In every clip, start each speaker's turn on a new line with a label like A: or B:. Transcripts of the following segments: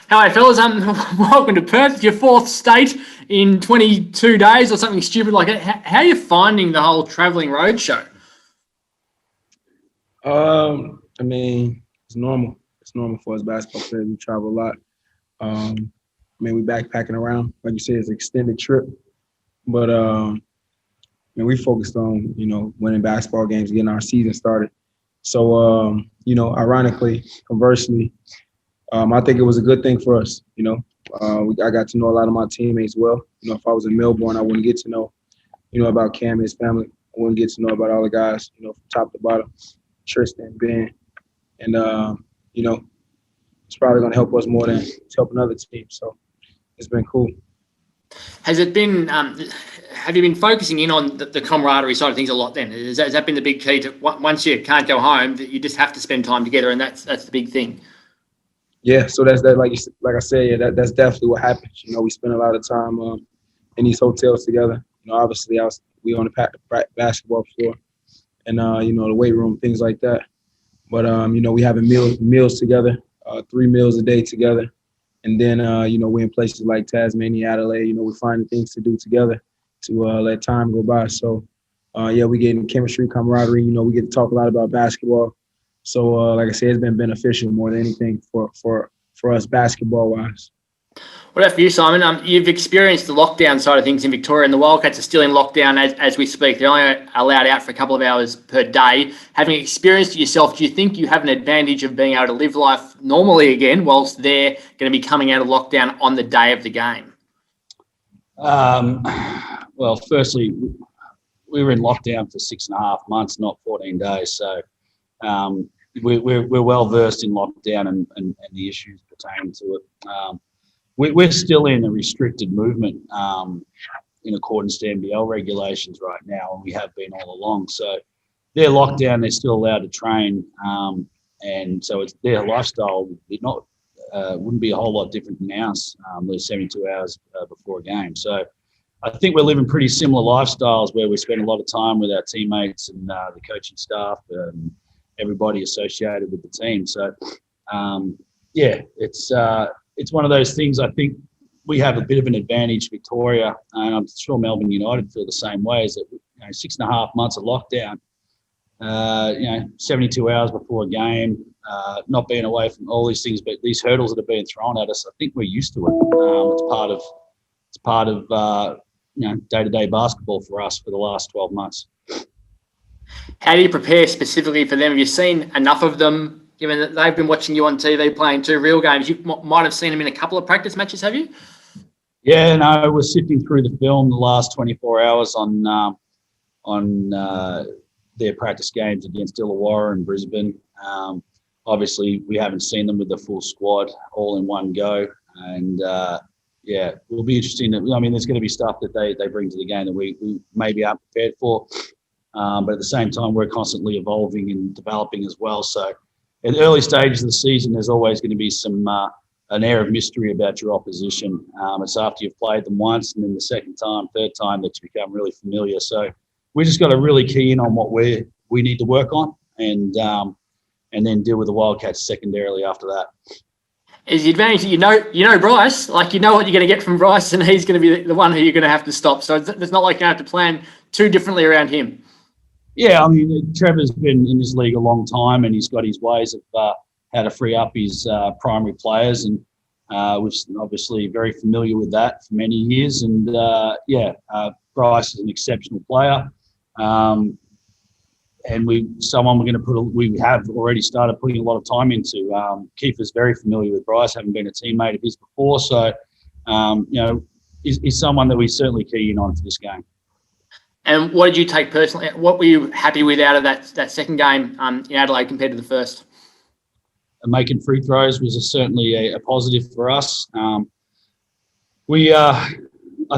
A: Hello, fellas. Welcome to Perth. It's your fourth state in 22 days or something stupid like that. How are you finding the whole travelling roadshow?
B: It's normal. It's normal for us basketball players. We travel a lot. We backpacking around. Like you said, it's an extended trip. But we focused on, winning basketball games, getting our season started. So, ironically, conversely, I think it was a good thing for us. I got to know a lot of my teammates well. If I was in Melbourne, I wouldn't get to know, about Cam and his family. I wouldn't get to know about all the guys, from top to bottom, Tristan, Ben. And, it's probably going to help us more than it's helping other teams. So it's been cool.
A: Has it been? Have you been focusing in on the camaraderie side of things a lot? Then has that been the big key to once you can't go home, that you just have to spend time together, and that's the big thing.
B: Yeah, so that's that. Like I said, yeah, that's definitely what happens. We spend a lot of time in these hotels together. Obviously, we on the basketball floor, and the weight room, things like that. But we having meals together, 3 meals a day together. And then, we're in places like Tasmania, Adelaide, we're finding things to do together to let time go by. So, we getting chemistry, camaraderie, we get to talk a lot about basketball. So, like I said, it's been beneficial more than anything for us basketball-wise.
A: What about for you, Simon? You've experienced the lockdown side of things in Victoria, and the Wildcats are still in lockdown as we speak. They're only allowed out for a couple of hours per day. Having experienced it yourself, do you think you have an advantage of being able to live life normally again whilst they're going to be coming out of lockdown on the day of the game?
C: Well, firstly, we were in lockdown for 6.5 months, not 14 days. So we're well versed in lockdown and the issues pertaining to it. We're still in a restricted movement in accordance to NBL regulations right now, and we have been all along. So they're locked down, they're still allowed to train, and so it's their lifestyle wouldn't be a whole lot different than ours. There's 72 hours before a game. So I think we're living pretty similar lifestyles where we spend a lot of time with our teammates and the coaching staff and everybody associated with the team. So, it's one of those things. I think we have a bit of an advantage, Victoria, and I'm sure Melbourne United feel the same way. Is that 6.5 months of lockdown, 72 hours before a game, not being away from all these things, but these hurdles that are being thrown at us. I think we're used to it. It's part of day-to-day basketball for us for the last 12 months.
A: How do you prepare specifically for them? Have you seen enough of them? Given that they've been watching you on TV playing 2 real games, you might have seen them in a couple of practice matches, have you?
C: Yeah, no, we're sifting through the film the last 24 hours on their practice games against Illawarra and Brisbane. Obviously, we haven't seen them with the full squad all in one go. And, it will be interesting. There's going to be stuff that they bring to the game that we maybe aren't prepared for. But at the same time, we're constantly evolving and developing as well. So, in the early stages of the season, there's always going to be an air of mystery about your opposition. It's after you've played them once and then the second time, third time that you become really familiar. So we just got to really key in on what we need to work on and then deal with the Wildcats secondarily after that.
A: Is the advantage that you know Bryce, like you know what you're going to get from Bryce, and he's going to be the one who you're going to have to stop. So it's not like you have to plan too differently around him.
C: Yeah, Trevor's been in this league a long time, and he's got his ways of how to free up his primary players, and we're obviously very familiar with that for many years. And Bryce is an exceptional player, and we have already started putting a lot of time into. Keifer's very familiar with Bryce, having been a teammate of his before, so he's someone that we certainly key in on for this game.
A: And what did you take personally? What were you happy with out of that second game in Adelaide compared to the first?
C: Making free throws was certainly a positive for us. I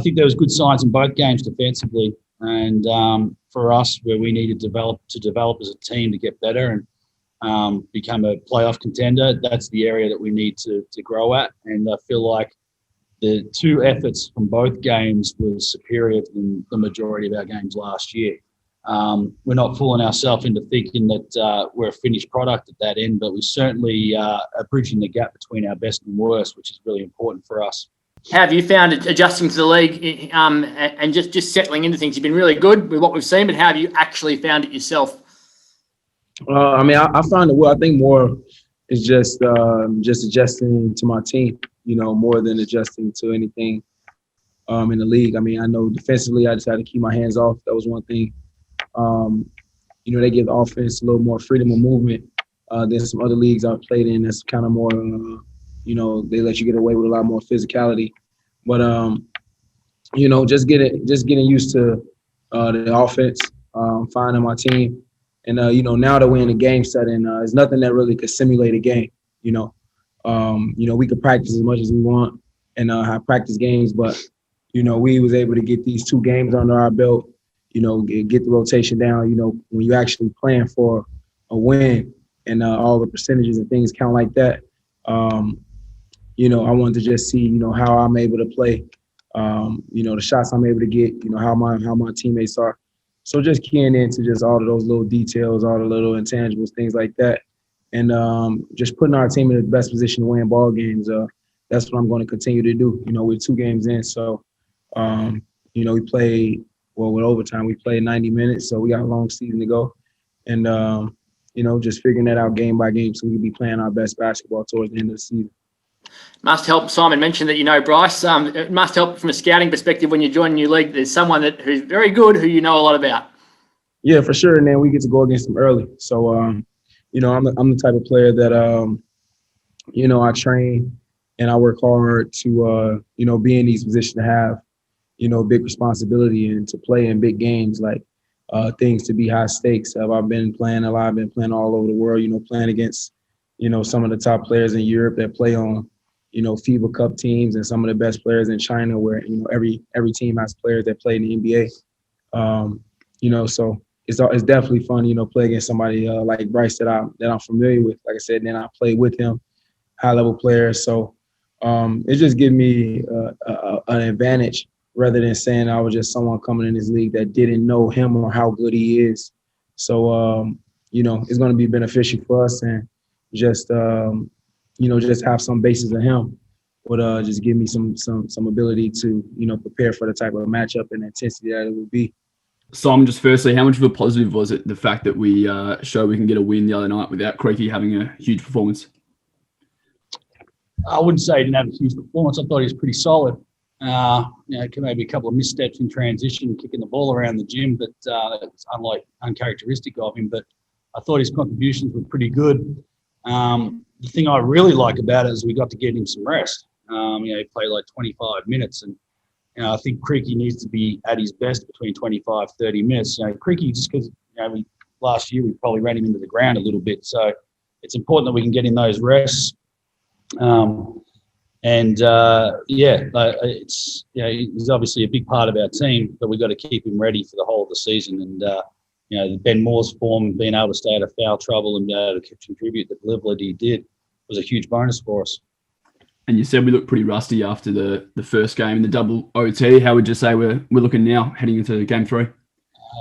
C: think there was good signs in both games defensively, and for us, where we needed to develop as a team to get better and become a playoff contender. That's the area that we need to grow at, and I feel like the 2 efforts from both games was superior than the majority of our games last year. we're not fooling ourselves into thinking that we're a finished product at that end, but we certainly are bridging the gap between our best and worst, which is really important for us.
A: How have you found it adjusting to the league and just settling into things? You've been really good with what we've seen, but how have you actually found it yourself?
B: I found it well. I think more is just adjusting to my team, more than adjusting to anything in the league. I mean, I know defensively I just had to keep my hands off. That was one thing. They give the offense a little more freedom of movement than some other leagues I've played in. That's kind of more, they let you get away with a lot more physicality. But, just getting used to the offense, finding my team. And, now that we're in a game setting, there's nothing that really could simulate a game, we could practice as much as we want and have practice games. But, we was able to get these 2 games under our belt, get the rotation down, when you actually playing for a win and all the percentages and things count like that. I wanted to just see, how I'm able to play, the shots I'm able to get, how my teammates are. So just keying into just all of those little details, all the little intangibles, things like that. And just putting our team in the best position to win ball games. That's what I'm going to continue to do. We're 2 games in. So, we played, with overtime, we played 90 minutes. So we got a long season to go. And, just figuring that out game by game so we can be playing our best basketball towards the end of the season.
A: Must help. Simon mentioned that Bryce. It must help from a scouting perspective when you join a new league. There's someone who's very good who you know a lot about. Yeah,
B: for sure. And then we get to go against them early. So, I'm the type of player that, I train and I work hard to, be in these positions to have, big responsibility and to play in big games, like things to be high stakes. I've been playing a lot. I've been playing all over the world, playing against, some of the top players in Europe that play on, FIBA Cup teams and some of the best players in China where, every team has players that play in the NBA. So it's definitely fun, play against somebody like Bryce that I'm familiar with. Like I said, then I play with him, high-level players. So it just gives me an advantage rather than saying I was just someone coming in this league that didn't know him or how good he is. So, it's going to be beneficial for us and just just have some basis of him would just give me some ability to, prepare for the type of matchup and intensity that it would be.
D: Simon, just firstly, how much of a positive was it, the fact that we showed we can get a win the other night without Creaky having a huge performance?
C: I wouldn't say he didn't have a huge performance. I thought he was pretty solid. Maybe a couple of missteps in transition, kicking the ball around the gym, but it's uncharacteristic of him. But I thought his contributions were pretty good. The thing I really like about it is we got to get him some rest. He played like 25 minutes, and I think Creaky needs to be at his best between 25, 30 minutes. Creaky, just because last year we probably ran him into the ground a little bit, so it's important that we can get in those rests. He's obviously a big part of our team, but we've got to keep him ready for the whole of the season. And Ben Moore's form, being able to stay out of foul trouble and be able to contribute the level that he did was a huge bonus for us.
D: And you said we looked pretty rusty after the first game in the double OT. How would you say we're looking now heading into game 3?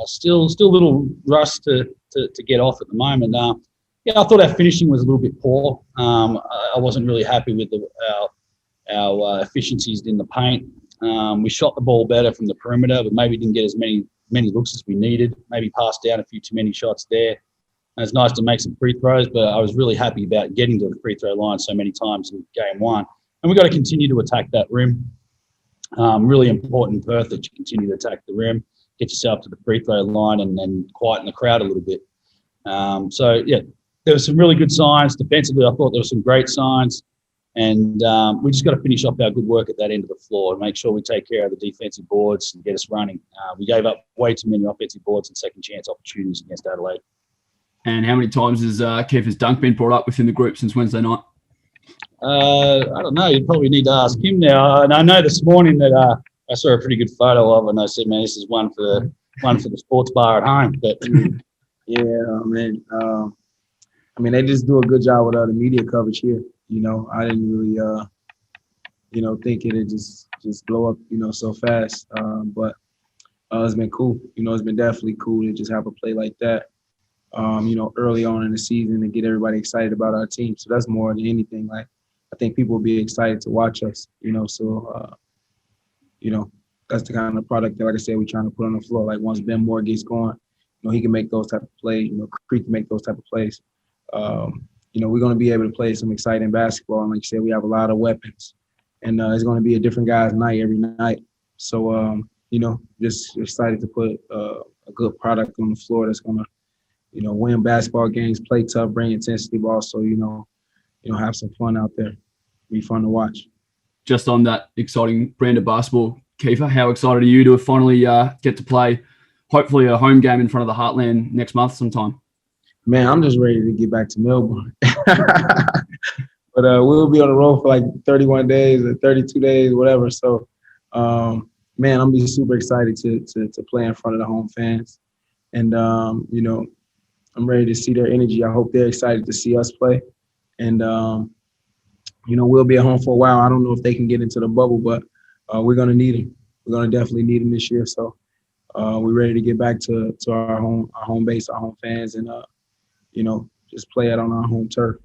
C: Still a little rust to get off at the moment. I thought our finishing was a little bit poor. I wasn't really happy with our efficiencies in the paint. We shot the ball better from the perimeter, but maybe didn't get as many looks as we needed. Maybe passed down a few too many shots there. And it's nice to make some free throws, but I was really happy about getting to the free throw line so many times in game 1. And we've got to continue to attack that rim. Really important in Perth that you continue to attack the rim, get yourself to the free throw line and quieten the crowd a little bit. There were some really good signs. Defensively, I thought there were some great signs. And we just got to finish off our good work at that end of the floor and make sure we take care of the defensive boards and get us running. We gave up way too many offensive boards and second chance opportunities against Adelaide.
D: And how many times has Keifer's dunk been brought up within the group since Wednesday night?
C: I don't know. You probably need to ask him now. And I know this morning that I saw a pretty good photo of it, and I said, "Man, this is one for the sports bar at home." But
B: they just do a good job with the media coverage here. I didn't really, think it'd just blow up, so fast. But It's been cool. It's been definitely cool to just have a play like that. Early on in the season to get everybody excited about our team. So that's more than anything. Like, I think people will be excited to watch us. That's the kind of product that, like I said, we're trying to put on the floor. Like, once Ben Moore gets going, he can make those type of plays. Creek can make those type of plays. We're going to be able to play some exciting basketball. And like you said, we have a lot of weapons. And it's going to be a different guy's night every night. So, just excited to put a good product on the floor that's going to, win basketball games, play tough, bring intensity, but also, have some fun out there. Be fun to watch.
D: Just on that exciting brand of basketball, Keifer, how excited are you to finally get to play, hopefully, a home game in front of the Heartland next month sometime?
B: Man, I'm just ready to get back to Melbourne. But we'll be on the road for like 31 days or 32 days, whatever. So, man, I'm just super excited to play in front of the home fans. And, I'm ready to see their energy. I hope they're excited to see us play. And, we'll be at home for a while. I don't know if they can get into the bubble, but we're going to need them. We're going to definitely need them this year. So we're ready to get back to our home base, our home fans, and, just play it on our home turf.